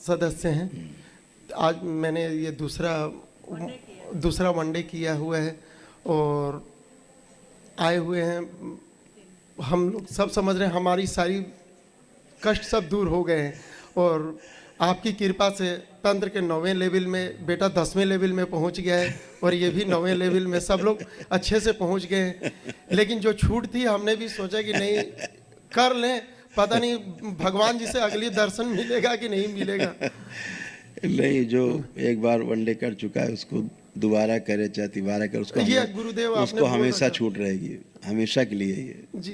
सदस्य हैं। आज मैंने ये दूसरा वनडे किया हुआ है और आए हुए हैं। हम लोग सब समझ रहे हैं हमारी सारी कष्ट सब दूर हो गए हैं और आपकी कृपा से तंत्र के 9वें लेवल में बेटा 10वें लेवल में पहुंच गया है और ये भी 9वें लेवल में सब लोग अच्छे से पहुंच गए हैं। लेकिन जो छूट थी हमने भी सोचा कि नहीं कर लें, पता नहीं भगवान जी से अगली दर्शन मिलेगा कि नहीं मिलेगा। नहीं, जो एक बार वनडे कर चुका है उसको दोबारा करे चाहे तिबारा करे, ये गुरुदेव उसको हमेशा छूट रहेगी, हमेशा के लिए ये जी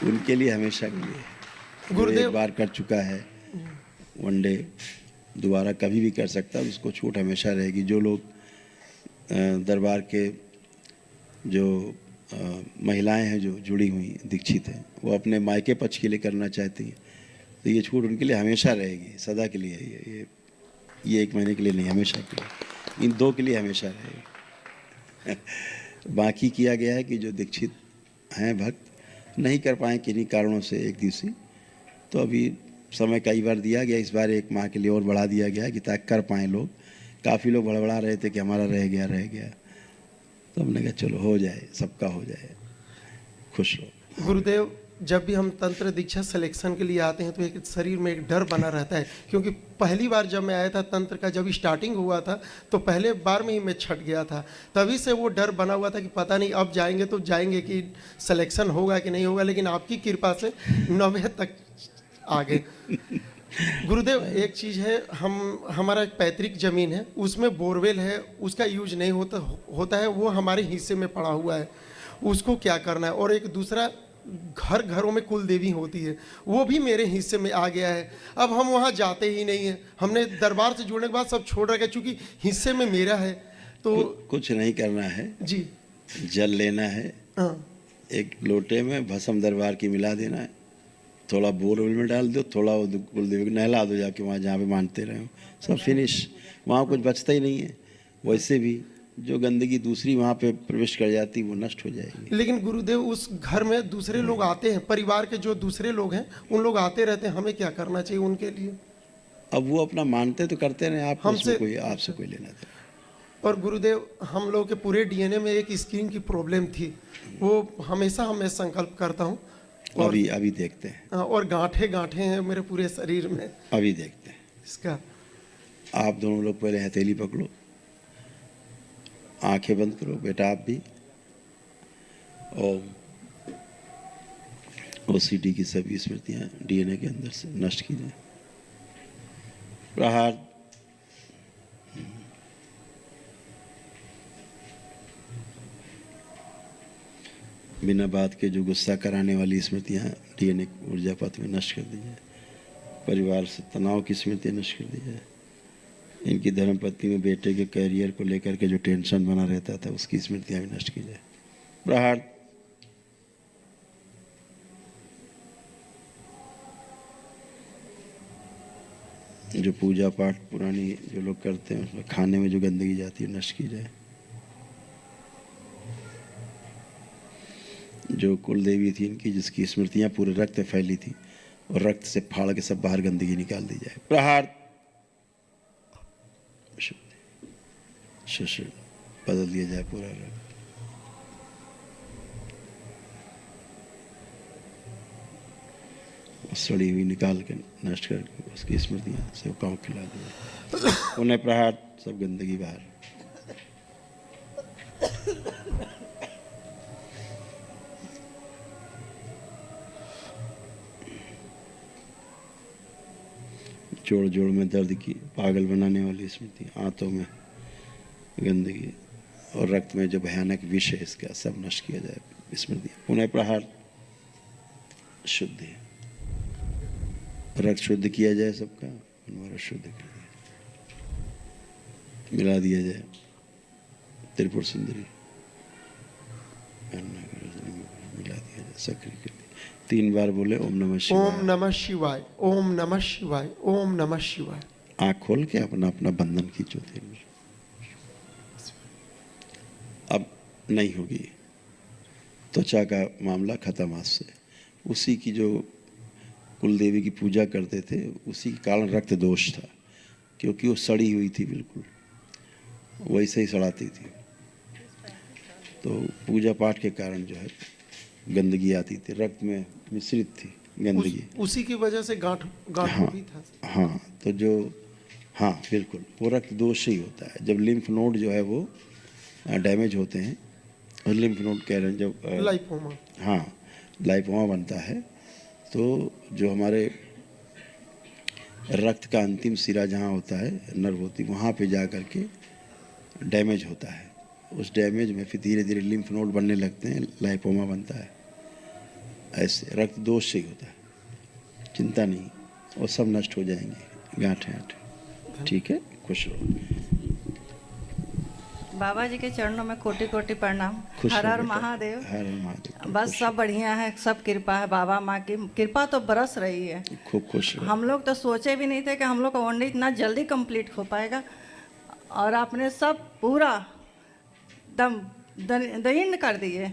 उनके लिए हमेशा के लिए। गुरुदेव एक बार कर चुका है वनडे, दोबारा कभी भी कर सकता है, उसको छूट हमेशा रहेगी। जो लोग दरबार के जो महिलाएं हैं जो जुड़ी हुई दीक्षित हैं, वो अपने मायके पक्ष के लिए करना चाहती हैं तो ये छूट उनके लिए हमेशा रहेगी, सदा के लिए। ये 1 महीने के लिए नहीं, हमेशा के लिए, इन 2 के लिए हमेशा रहेगी। बाकी किया गया है कि जो दीक्षित हैं भक्त नहीं कर पाए किन्हीं कारणों से 1 दिवसीय, तो अभी समय कई बार दिया गया, इस बार 1 माह के लिए और बढ़ा दिया गया कि ताकि कर पाएँ लोग। काफ़ी लोग बड़बड़ा रहे थे कि हमारा रह गया, तो हमने कहा चलो हो जाए, सबका हो जाए, खुश रहो। गुरुदेव, जब भी हम तंत्र दीक्षा सिलेक्शन के लिए आते हैं तो एक शरीर में एक डर बना रहता है, क्योंकि पहली बार जब मैं आया था तंत्र का, जब स्टार्टिंग हुआ था तो पहले बार में ही मैं छट गया था। तभी से वो डर बना हुआ था कि पता नहीं अब जाएंगे तो जाएंगे कि सिलेक्शन होगा कि नहीं होगा, लेकिन आपकी कृपा से 9वें तक आ गए। गुरुदेव, एक चीज़ है, हमारा एक पैतृक ज़मीन है, उसमें बोरवेल है, उसका यूज नहीं होता है, वो हमारे हिस्से में पड़ा हुआ है, उसको क्या करना है। और एक दूसरा, घरों में कुल देवी होती है, वो भी मेरे हिस्से में आ गया है। अब हम वहाँ जाते ही नहीं हैं, हमने दरबार से जुड़ने के बाद सब छोड़ रखा, चूँकि हिस्से में मेरा है। तो कुछ नहीं करना है जी, जल लेना है, एक लोटे में भस्म दरबार की मिला देना है, थोड़ा बोरवेल में डाल दो, थोड़ा कुलदेवी को नहला दो जाके वहाँ जहाँ पे मानते रहे हो, सब फिनिश। वहाँ कुछ बचता ही नहीं है। वैसे भी जो गंदगी दूसरी वहाँ पे प्रवेश कर जाती वो नष्ट हो जाएगी। लेकिन गुरुदेव, उस घर में दूसरे लोग आते हैं, परिवार के जो दूसरे लोग हैं उन लोग आते रहते हैं, हमें क्या करना चाहिए उनके लिए? अब वो अपना मानते तो करते रहे, आप हमसे कोई आपसे कोई लेना था। और गुरुदेव, हम लोग के पूरे डीएनए में एक स्किन की प्रॉब्लम थी, वो हमेशा मैं संकल्प करता हूँ। और अभी देखते हैं। और गांठे हैं मेरे पूरे शरीर में, अभी देखते हैं इसका। आप दोनों लोग पहले हथेली पकड़ो, आंखें बंद करो बेटा, आप भी। और ओसीडी की सभी स्मृतियां डीएनए के अंदर से नष्ट की जाए। प्रहार। बिना बात के जो गुस्सा कराने वाली स्मृतियां डीएनए ऊर्जा पथ में नष्ट कर दी जाए। परिवार से तनाव की स्मृतियां नष्ट कर दी जाए। इनकी धर्मपत्नी में बेटे के कैरियर को लेकर के जो टेंशन बना रहता था उसकी स्मृतियां भी नष्ट की जाए। प्रहार। जो पूजा पाठ पुरानी जो लोग करते हैं उसमें खाने में जो गंदगी जाती है नष्ट की जाए। जो कुल देवी थी इनकी, जिसकी स्मृतियां पूरे रक्त में फैली थी, और रक्त से फाड़ के सब बाहर गंदगी निकाल दी जाए। प्रहार। शुश्र बदल दिया जाए पूरा रक्त। सड़ी हुई निकाल के नष्ट करके उसकी स्मृतियां सेवकाओं को खिला दिया। उन्हें प्रहार, सब गंदगी बाहर। जोड़ जोड़ में दर्द की पागल बनाने वाली स्मृति, आंतों में गंदगी और रक्त में जो भयानक विष है इसका सब नष्ट किया जाए स्मृति। पुनः प्रहार। शुद्धि, रक्त शुद्ध किया जाए सबका, हमारा शुद्ध कर दिया, मिला दिया जाए। त्रिपुर सुंदरी मिला दिया जाए, सक्रिय कर दिया। 3 बार बोले ओम नमः शिवाय, ओम नमः शिवाय, ओम नमः शिवाय, ओम नमः शिवाय। आँख खोल के अपना अपना बंधन खींचो। अब नहीं होगी त्वचा का मामला खत्म आज से। उसी की जो कुल देवी की पूजा करते थे, उसी के कारण रक्त दोष था, क्योंकि वो सड़ी हुई थी, बिल्कुल वैसे ही सड़ाती थी। तो पूजा पाठ के कारण जो है गंदगी आती थी, रक्त में मिश्रित थी गंदगी। उसी की वजह से गांठ हाँ भी था। हाँ, तो जो हाँ बिल्कुल, वो रक्त दोष ही होता है जब लिम्फ नोड जो है वो डैमेज होते हैं, और लिम्फ नोड कह रहे हैं जब लाइपोमा, हाँ लाइपोमा बनता है, तो जो हमारे रक्त का अंतिम सिरा जहाँ होता है, नर्व होती, वहाँ पे जा कर के डैमेज होता है। उस डैमेज में फिर धीरे धीरे लिम्फ नोड बनने लगते हैं, लाइपोमा बनता है। ऐसे रक्त दोष से ही होता है, चिंता नहीं, वो सब नष्ट हो जाएंगे गांठें आंठें। ठीक है, खुश रहो। बाबा जी के चरणों में कोटि कोटि प्रणाम। खुश हर रहो हर बेटा। महादेव। हर हर महादेव। बस सब बढ़िया है, सब कृपा है, बाबा माँ की कृपा तो बरस रही है। खूब खुश रहो। हम लोग तो सोचे भी नहीं थे कि हम लोग का वनडे इतना जल्दी कंप्लीट हो पाएगा, और आपने सब पूरा दम दयन कर दिए।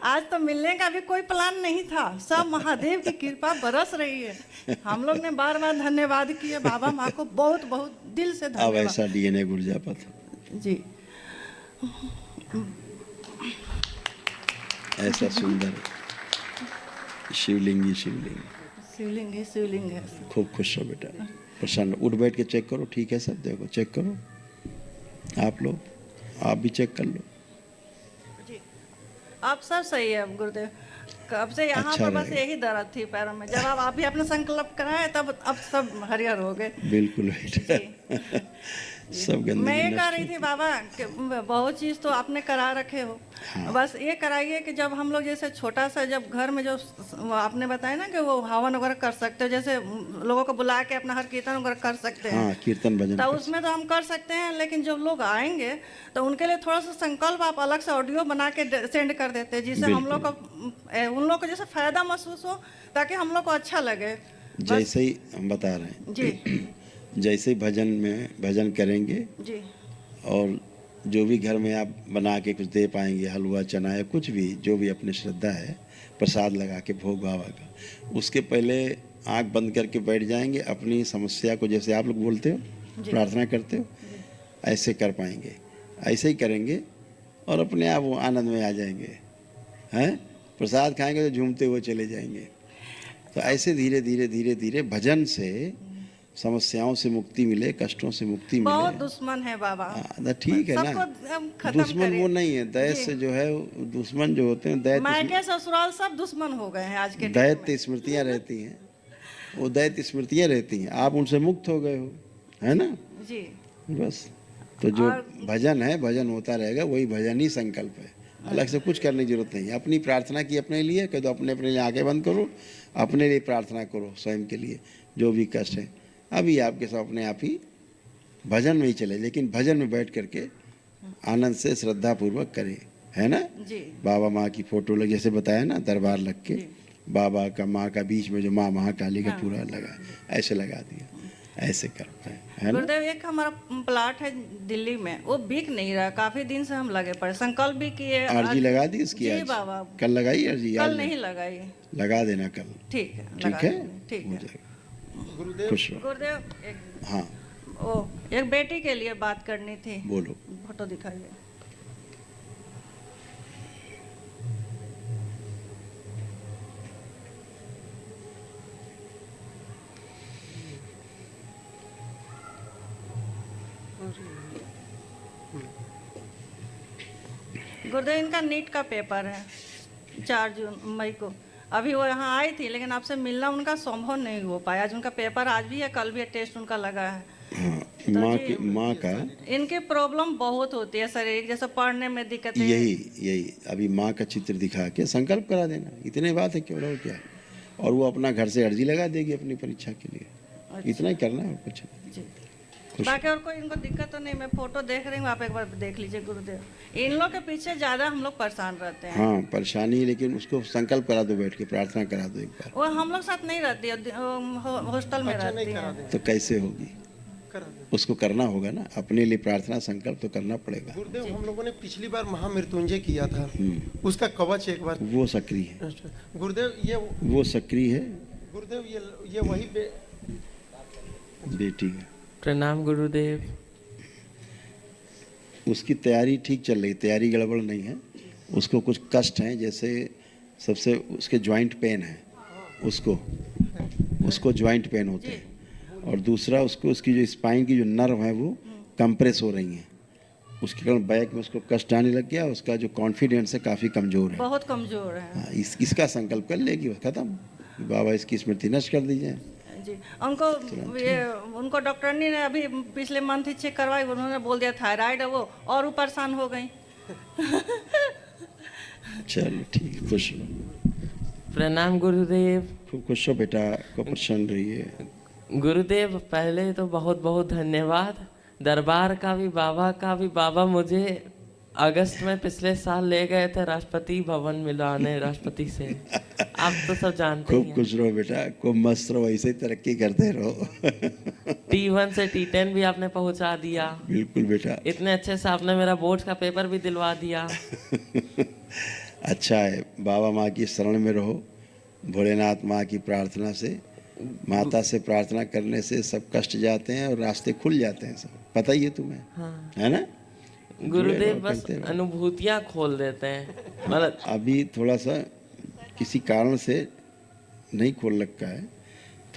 आज तो मिलने का भी कोई प्लान नहीं था, सब महादेव की कृपा बरस रही है। हम लोग ने बार बार धन्यवाद किए बाबा माँ को, बहुत बहुत दिल से अब धन्यवाद। ऐसा डीएनए गुर्जापत जी, ऐसा सुंदर शिवलिंग ही शिवलिंग। शिवलिंग है, शिवलिंग है। खूब खुश रहो बेटा, प्रसन्न। उठ बैठ के चेक करो, ठीक है सब, देखो चेक करो, आप लोग आप भी चेक कर लो। जी, आप सब सही है गुरुदेव। कब से यहाँ अच्छा पर बस रहेगा। यही दर्द थी पैरों में, जब आप भी अपने संकल्प कराए तब अब सब हरियर हो गए। बिल्कुल बेटा, सब गंदगी मैं ये नष्ट कह रही हो- थी बाबा कि बहुत चीज़ तो आपने करा रखे हो, बस ये कराइए कि जब हम लोग जैसे छोटा सा, जब घर में जो आपने बताया ना कि वो हवन वगैरह कर सकते हो, जैसे लोगों को बुला के अपना हर कीर्तन वगैरह कर सकते हैं, हाँ, कीर्तन भजन तो कर उसमें तो हम कर सकते हैं, लेकिन जब लोग आएंगे तो उनके लिए थोड़ा सा संकल्प आप अलग से ऑडियो बना के सेंड कर देते हैं, जिससे हम लोग को उन लोग को जैसे फायदा महसूस हो, ताकि हम लोग को अच्छा लगे। जैसे ही हम बता रहे हैं, जी जैसे ही भजन में भजन करेंगे, जी और जो भी घर में आप बना के कुछ दे पाएंगे, हलवा चना या कुछ भी, जो भी अपनी श्रद्धा है, प्रसाद लगा के भोग बाबा का, उसके पहले आंख बंद करके बैठ जाएंगे, अपनी समस्या को जैसे आप लोग बोलते हो, प्रार्थना करते हो, ऐसे कर पाएंगे। ऐसे ही करेंगे और अपने आप वो आनंद में आ जाएंगे। हैं, प्रसाद खाएंगे तो झूमते हुए चले जाएंगे। तो ऐसे धीरे धीरे धीरे धीरे भजन से समस्याओं से मुक्ति मिले, कष्टों से मुक्ति मिले। बहुत दुश्मन है बाबा। हाँ, तो ठीक है ना, सबको हम खत्म दुश्मन करिए। वो नहीं है, दैत से जो है दुश्मन जो होते हैं, मायके ससुराल सब दुश्मन हो गए हैं आज के टाइम में। दैत्य स्मृतियाँ रहती हैं, वो दैत्य स्मृतियाँ रहती हैं, आप उनसे मुक्त हो गए हो, है ना। जी, बस, तो जो भजन है, भजन होता रहेगा, वही भजन ही संकल्प है, अलग से कुछ करने की जरूरत नहीं है। अपनी प्रार्थना की अपने लिए, कह दो अपने अपने लिए आंखें बंद करो, अपने लिए प्रार्थना करो, स्वयं के लिए जो भी कष्ट है। अभी आपके सब अपने आप ही भजन में ही चले, लेकिन भजन में बैठ करके आनंद से श्रद्धा पूर्वक करें, है ना। जी, बाबा माँ की फोटो लग, जैसे बताया ना, दरबार लग के बाबा का, माँ का, बीच में जो माँ महाकाली का पूरा लगा, ऐसे लगा दिया, ऐसे कर पाए, है ना। गुरुदेव एक हमारा प्लाट है दिल्ली में, वो बिक नहीं रहा, काफी दिन से हम लगे पड़े, संकल्प भी किए। अर्जी लगा दी इसकी? जी आज बाबा, कल लगाई अर्जी? कल आज नहीं लगाई। लगा देना कल, ठीक है, ठीक लगा है, देंगे, ठीक हो है। जाएगा। गुरुदेव खुश रहो। गुरुदेव एक हाँ एक बेटी के लिए बात करनी थी। बोलो। फोटो दिखाइए। गुरुदेव इनका नीट का पेपर है 4 मई को। अभी वो यहाँ आई थी, लेकिन आपसे मिलना उनका संभव नहीं हो पाया। आज उनका पेपर आज भी है, कल भी है, टेस्ट उनका लगा है। हाँ, तो माँ का इनकी प्रॉब्लम बहुत होती है शरीर, जैसे पढ़ने में दिक्कत है। यही अभी माँ का चित्र दिखा के संकल्प करा देना, इतने बात है, केवल और क्या है। और वो अपना घर से अर्जी लगा देगी अपनी परीक्षा के लिए, इतना ही करना है, कुछ नहीं। जी, खुश बाकी और कोई इनको दिक्कत तो नहीं। मैं फोटो देख रही हूँ, आप एक बार देख लीजिए गुरुदेव। इन लोग के पीछे ज़्यादा हम लोग परेशान रहते हैं। हाँ, परेशानी है, लेकिन उसको संकल्प करा दो, बैठ के प्रार्थना करा दो एक बार। वो हम लोग साथ नहीं रहती है, हॉस्टल में अच्छा नहीं रहती करा है। दें, तो कैसे होगी, करा दें। उसको करना होगा ना, अपने लिए प्रार्थना संकल्प तो करना पड़ेगा। गुरुदेव हम लोगों ने पिछली बार महामृत्युंजय किया था, उसका कवच एक बार। वो सक्रिय है, गुरुदेव ये वो सक्रिय है, गुरुदेव ये वही बेटी है। प्रणाम गुरुदेव। उसकी तैयारी ठीक चल रही, तैयारी गड़बड़ नहीं है। उसको कुछ कष्ट हैं, जैसे सबसे उसके जॉइंट पेन है, उसको जॉइंट पेन होते हैं। और दूसरा उसको उसकी जो स्पाइन की जो नर्व है वो कंप्रेस हो रही हैं, उसके कारण बैक में उसको कष्ट आने लग गया। उसका जो कॉन्फिडेंस है काफ़ी कमज़ोर है। बहुत कमज़ोर है हाँ, इसका संकल्प कर लेगी, खत्म, बाबा इसकी स्मृति नष्ट कर दीजिए। जी। उनको डॉक्टर ने अभी पिछले मंथ ही चेक करवाई, उन्होंने बोल दिया थायराइड है वो, और वो परेशान हो गई। चलो ठीक है, खुश रहो। प्रणाम गुरुदेव। खूब खुश हो बेटा, को प्रसन्न रहिए। गुरुदेव पहले तो बहुत बहुत धन्यवाद दरबार का भी, बाबा का भी। बाबा मुझे अगस्त में पिछले साल ले गए थे राष्ट्रपति भवन मिलाने, राष्ट्रपति से। आप तो सब जानते खूब ही खुश रहो बेटा, खूब मस्त रहो, ऐसे ही तरक्की करते रहो। T1 से T10 भी आपने पहुंचा दिया। बिल्कुल बेटा, इतने अच्छे से आपने मेरा बोर्ड का पेपर भी दिलवा दिया। अच्छा है। बाबा माँ की शरण में रहो, भोलेनाथ माँ की प्रार्थना से, माता से प्रार्थना करने से सब कष्ट जाते हैं और रास्ते खुल जाते हैं। सब पता ही है तुम्हें। हाँ। है ना गुरुदेव बस अनुभूतियाँ खोल देते हैं, मतलब अभी थोड़ा सा किसी कारण से नहीं खोल रखा है।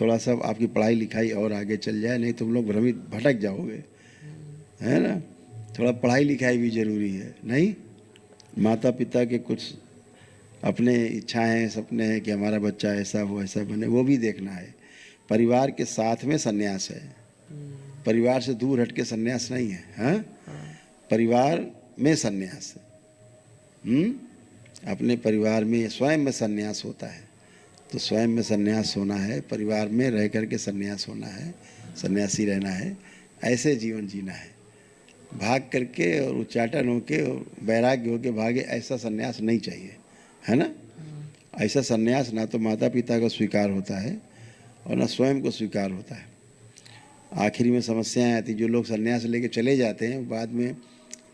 थोड़ा सा आपकी पढ़ाई लिखाई और आगे चल जाए, नहीं तुम लोग भ्रमित भटक जाओगे, है ना। थोड़ा पढ़ाई लिखाई भी ज़रूरी है। नहीं, माता पिता के कुछ अपने इच्छाएं सपने हैं कि हमारा बच्चा ऐसा हो ऐसा बने, वो भी देखना है। परिवार के साथ में सन्यास है, परिवार से दूर हट के सन्यास नहीं है। हाँ, परिवार में सन्यास है। अपने परिवार में स्वयं में सन्यास होता है, तो स्वयं में सन्यास होना है, परिवार में रह करके सन्यास होना है, सन्यासी रहना है, ऐसे जीवन जीना है। भाग करके और उच्चाटन होके और वैराग्य होके भागे, ऐसा सन्यास नहीं चाहिए, है ना। ऐसा सन्यास ना तो माता पिता का स्वीकार होता है और ना स्वयं को स्वीकार होता है। आखिरी में समस्याएं आती, जो लोग सन्यास लेके चले जाते हैं बाद में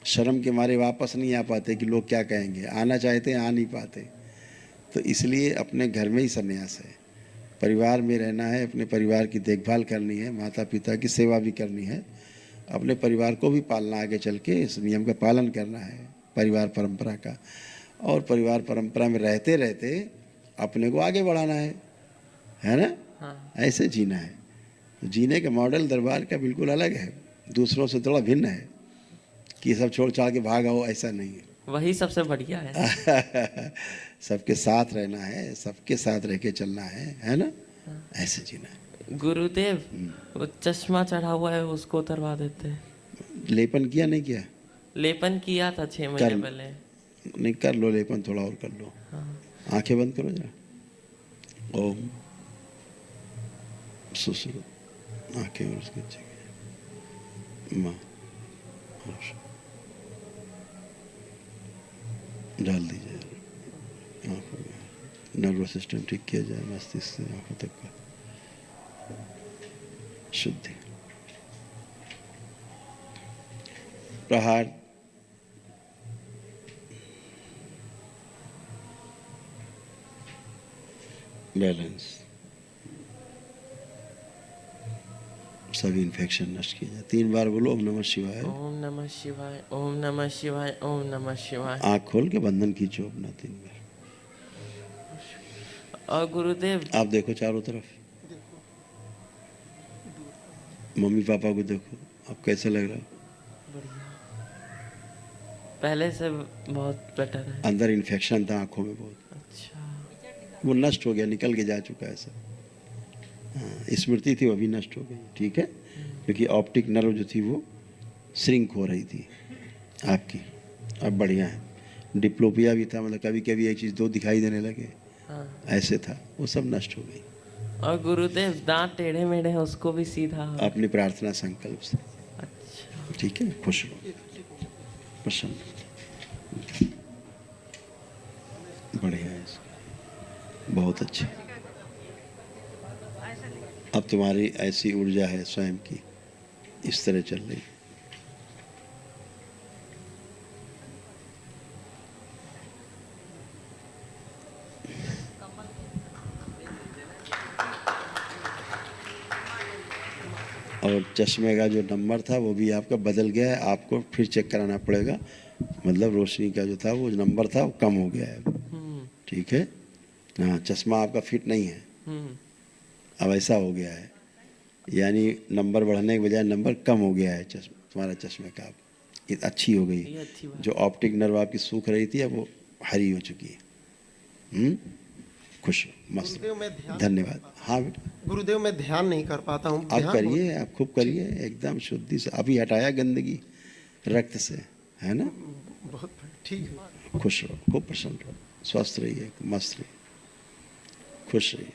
शर्म के मारे वापस नहीं आ पाते कि लोग क्या कहेंगे, आना चाहते हैं आ नहीं पाते। तो इसलिए अपने घर में ही सन्यास है, परिवार में रहना है, अपने परिवार की देखभाल करनी है, माता पिता की सेवा भी करनी है, अपने परिवार को भी पालना, आगे चल के इस नियम का पालन करना है, परिवार परंपरा का। और परिवार परंपरा में रहते रहते अपने को आगे बढ़ाना है ना। हाँ। ऐसे जीना है। तो जीने का मॉडल दरबार का बिल्कुल अलग है, दूसरों से थोड़ा भिन्न है कि सब छोड़ छाड़ के भाग आओ, ऐसा नहीं है। वही सबसे बढ़िया है। सबके साथ रहना है, सबके साथ रह के चलना है ना। ऐसे जीना है। गुरुदेव वो चश्मा चढ़ा हुआ है उसको उतरवा देते हैं। लेपन किया नहीं किया? लेपन किया था 6 महीने पहले। नहीं, कर लो लेपन, थोड़ा और कर लो। हाँ। आंखें बंद करो जरा। ओम सुसु, आंखें और उसके माँ डाल दीजिए आँखों में। नर्वस सिस्टम ठीक किया जाए, मस्तिष्क से आँखों तक का शुद्धि। प्रहार बैलेंस, सभी इन्फेक्शन नष्ट किया जाए। 3 बार बोलो ओम नमः शिवाय। ओम नमः शिवाय, ओम नमः शिवाय, ओम नमः शिवाय। आँख खोल के बंधन खींचो अपना 3 बार। और गुरुदेव आप देखो चारों तरफ, मम्मी पापा को देखो, आप कैसा लग रहा है? पहले से बहुत बेटर है। अंदर इन्फेक्शन था आंखों में बहुत, अच्छा, वो नष्ट हो गया, निकल के जा चुका है सब। हाँ, स्मृति थी वो भी नष्ट हो गई, ठीक है, क्योंकि ऑप्टिक नर्व जो थी वो श्रिंक हो रही थी आपकी, अब बढ़िया है। डिप्लोपिया भी था, मतलब कभी कभी एक चीज़ 2 दिखाई देने लगे, हाँ। ऐसे था, वो सब नष्ट हो गई। और गुरुदेव दांत टेढ़े मेढ़े हैं उसको भी सीधा। अपनी प्रार्थना संकल्प से, अच्छा, ठीक है, खुश रहो, प्रसन्न, बढ़िया है, बहुत अच्छे। अब तुम्हारी ऐसी ऊर्जा है स्वयं की, इस तरह चल रही। और चश्मे का जो नंबर था वो भी आपका बदल गया है, आपको फिर चेक कराना पड़ेगा। मतलब रोशनी का जो था वो नंबर था वो कम हो गया है। ठीक है, हाँ, चश्मा आपका फिट नहीं है, अब ऐसा हो गया है, यानी नंबर बढ़ने के बजाय नंबर कम हो गया है तुम्हारा चश्मे का। ये अच्छी हो गई, ये अच्छी बात। जो ऑप्टिक नर्व आपकी सूख रही थी अब वो हरी हो चुकी है। खुश हो, मस्त, गुरुदेव मैं ध्यान धन्यवाद। हाँ बेटा, गुरुदेव मैं ध्यान नहीं कर पाता हूँ। आप ध्यान करिए, आप खूब करिए, एकदम शुद्धि से। अभी हटाया गंदगी रक्त से, है ना। बहुत ठीक है। खुश रहो, खूब प्रसन्न रहो, स्वस्थ रहिए, मस्त रहिए, खुश रहिए।